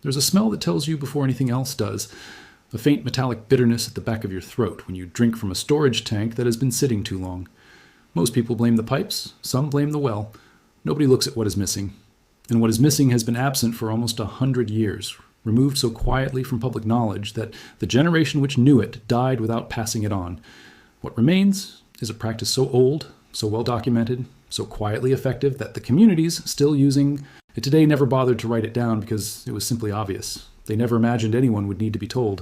There's a smell that tells you before anything else does, a faint metallic bitterness at the back of your throat when you drink from a storage tank that has been sitting too long. Most people blame the pipes, some blame the well. Nobody looks at what is missing. And what is missing has been absent for almost 100 years, removed so quietly from public knowledge that the generation which knew it died without passing it on. What remains is a practice so old, so well documented, so quietly effective that the communities still using it today never bothered to write it down because it was simply obvious. They never imagined anyone would need to be told.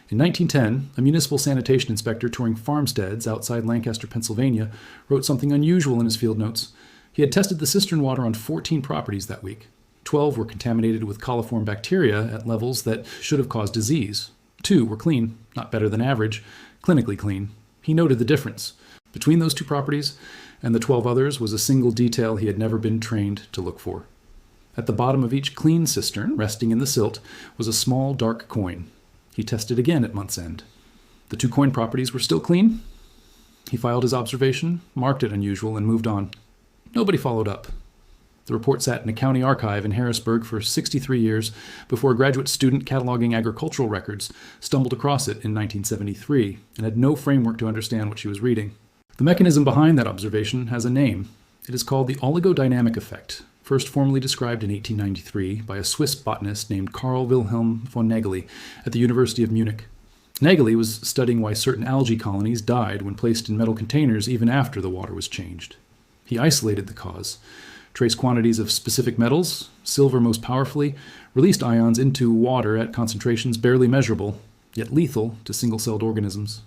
In 1910, a municipal sanitation inspector touring farmsteads outside Lancaster, Pennsylvania, wrote something unusual in his field notes. He had tested the cistern water on 14 properties that week. 12 were contaminated with coliform bacteria at levels that should have caused disease. 2 were clean, not better than average, clinically clean. He noted the difference. Between those 2 properties and the 12 others was a single detail he had never been trained to look for. At the bottom of each clean cistern, resting in the silt, was a small dark coin. He tested again at month's end. The 2 coin properties were still clean. He filed his observation, marked it unusual, and moved on. Nobody followed up. The report sat in a county archive in Harrisburg for 63 years before a graduate student cataloging agricultural records stumbled across it in 1973 and had no framework to understand what she was reading. The mechanism behind that observation has a name. It is called the Oligodynamic Effect, first formally described in 1893 by a Swiss botanist named Carl Wilhelm von Nageli at the University of Munich. Nageli was studying why certain algae colonies died when placed in metal containers even after the water was changed. He isolated the cause. Trace quantities of specific metals, silver most powerfully, released ions into water at concentrations barely measurable, yet lethal to single-celled organisms.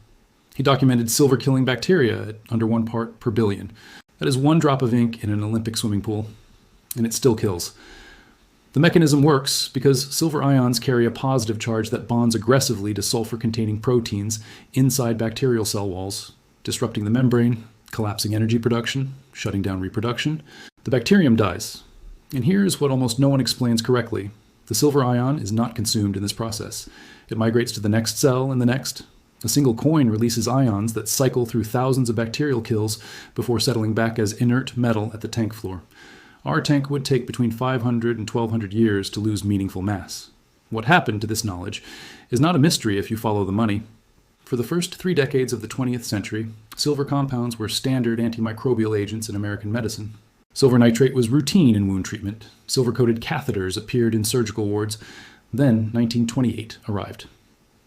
He documented silver-killing bacteria at under 1 part per billion. That is 1 drop of ink in an Olympic swimming pool, and it still kills. The mechanism works because silver ions carry a positive charge that bonds aggressively to sulfur-containing proteins inside bacterial cell walls, disrupting the membrane, collapsing energy production, shutting down reproduction. The bacterium dies. And here's what almost no one explains correctly. The silver ion is not consumed in this process. It migrates to the next cell and the next. A single coin releases ions that cycle through thousands of bacterial kills before settling back as inert metal at the tank floor. Our tank would take between 500 and 1,200 years to lose meaningful mass. What happened to this knowledge is not a mystery if you follow the money. For the first 3 decades of the 20th century, silver compounds were standard antimicrobial agents in American medicine. Silver nitrate was routine in wound treatment. Silver-coated catheters appeared in surgical wards. Then 1928 arrived.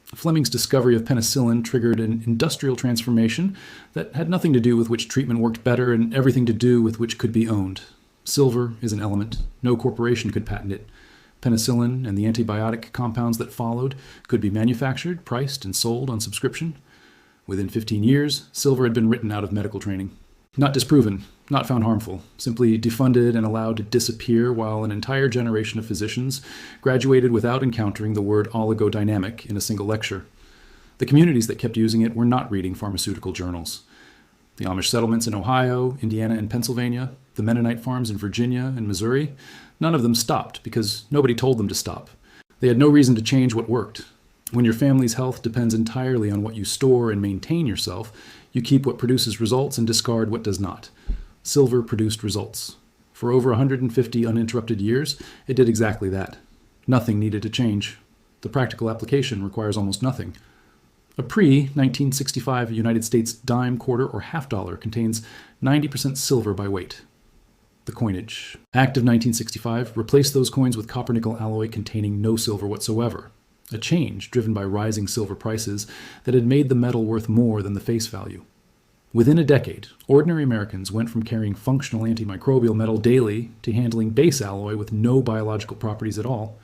Fleming's discovery of penicillin triggered an industrial transformation that had nothing to do with which treatment worked better and everything to do with which could be owned. Silver is an element. No corporation could patent it. Penicillin and the antibiotic compounds that followed could be manufactured, priced, and sold on subscription. Within 15 years, silver had been written out of medical training. Not disproven, not found harmful, simply defunded and allowed to disappear while an entire generation of physicians graduated without encountering the word oligodynamic in a single lecture. The communities that kept using it were not reading pharmaceutical journals. The Amish settlements in Ohio, Indiana, and Pennsylvania, the Mennonite farms in Virginia and Missouri, none of them stopped because nobody told them to stop. They had no reason to change what worked. When your family's health depends entirely on what you store and maintain yourself, you keep what produces results and discard what does not. Silver produced results. For over 150 uninterrupted years, it did exactly that. Nothing needed to change. The practical application requires almost nothing. A pre-1965 United States dime, quarter, or half dollar contains 90% silver by weight. The coinage. Act of 1965 replaced those coins with copper-nickel alloy containing no silver whatsoever. A change driven by rising silver prices that had made the metal worth more than the face value. Within a decade, ordinary Americans went from carrying functional antimicrobial metal daily to handling base alloy with no biological properties at all.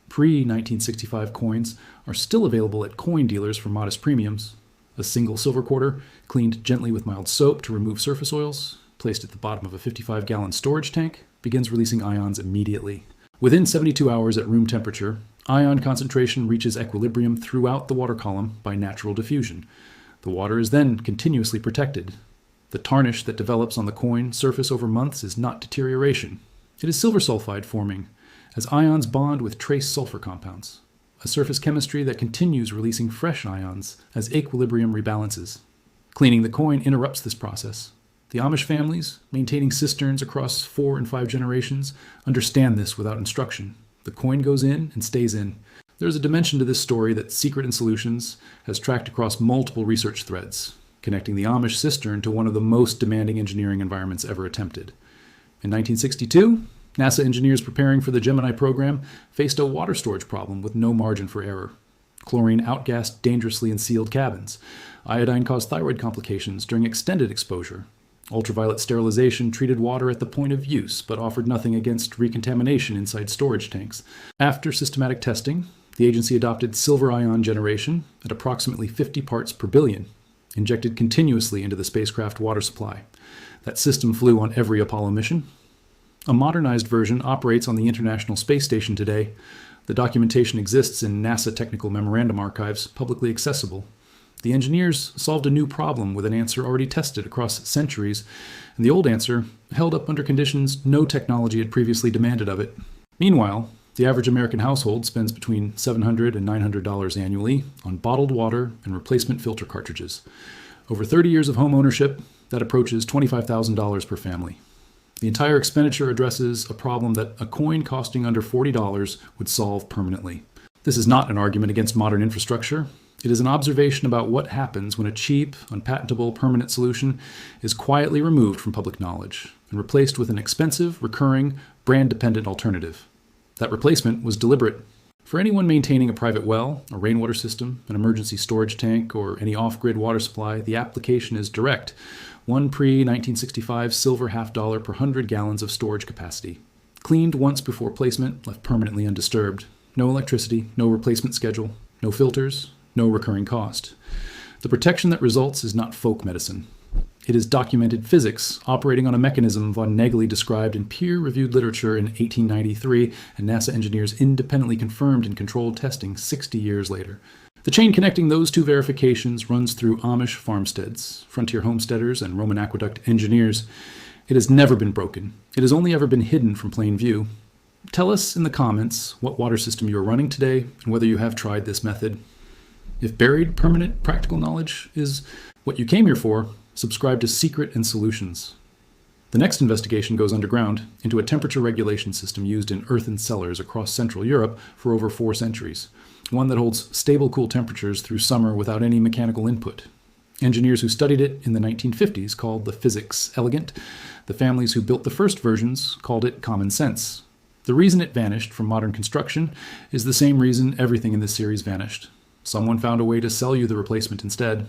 Pre-1965 coins are still available at coin dealers for modest premiums. A single silver quarter, cleaned gently with mild soap to remove surface oils, placed at the bottom of a 55-gallon storage tank, begins releasing ions immediately. Within 72 hours at room temperature, ion concentration reaches equilibrium throughout the water column by natural diffusion. The water is then continuously protected. The tarnish that develops on the coin surface over months is not deterioration. It is silver sulfide forming, as ions bond with trace sulfur compounds, a surface chemistry that continues releasing fresh ions as equilibrium rebalances. Cleaning the coin interrupts this process. The Amish families, maintaining cisterns across 4 and 5 generations, understand this without instruction. The coin goes in and stays in. There's a dimension to this story that Secret in Solutions has tracked across multiple research threads, connecting the Amish cistern to one of the most demanding engineering environments ever attempted. In 1962, NASA engineers preparing for the Gemini program faced a water storage problem with no margin for error. Chlorine outgassed dangerously in sealed cabins. Iodine caused thyroid complications during extended exposure. Ultraviolet sterilization treated water at the point of use, but offered nothing against recontamination inside storage tanks. After systematic testing, the agency adopted silver ion generation at approximately 50 parts per billion, injected continuously into the spacecraft water supply. That system flew on every Apollo mission. A modernized version operates on the International Space Station today. The documentation exists in NASA Technical Memorandum Archives, publicly accessible. The engineers solved a new problem with an answer already tested across centuries, and the old answer held up under conditions no technology had previously demanded of it. Meanwhile, the average American household spends between $700 and $900 annually on bottled water and replacement filter cartridges. Over 30 years of home ownership, that approaches $25,000 per family. The entire expenditure addresses a problem that a coin costing under $40 would solve permanently. This is not an argument against modern infrastructure. It is an observation about what happens when a cheap, unpatentable, permanent solution is quietly removed from public knowledge and replaced with an expensive, recurring, brand-dependent alternative. That replacement was deliberate. For anyone maintaining a private well, a rainwater system, an emergency storage tank, or any off-grid water supply, the application is direct. One pre-1965 silver half-dollar per 100 gallons of storage capacity. Cleaned once before placement, left permanently undisturbed. No electricity, no replacement schedule, no filters, no recurring cost. The protection that results is not folk medicine. It is documented physics operating on a mechanism von Negley described in peer-reviewed literature in 1893 and NASA engineers independently confirmed in controlled testing 60 years later. The chain connecting those two verifications runs through Amish farmsteads, frontier homesteaders, and Roman aqueduct engineers. It has never been broken. It has only ever been hidden from plain view. Tell us in the comments what water system you are running today and whether you have tried this method. If buried, permanent, practical knowledge is what you came here for, subscribe to Secret in Solutions. The next investigation goes underground into a temperature regulation system used in earthen cellars across Central Europe for over 4 centuries. One that holds stable cool temperatures through summer without any mechanical input. Engineers who studied it in the 1950s called the physics elegant. The families who built the first versions called it common sense. The reason it vanished from modern construction is the same reason everything in this series vanished. Someone found a way to sell you the replacement instead.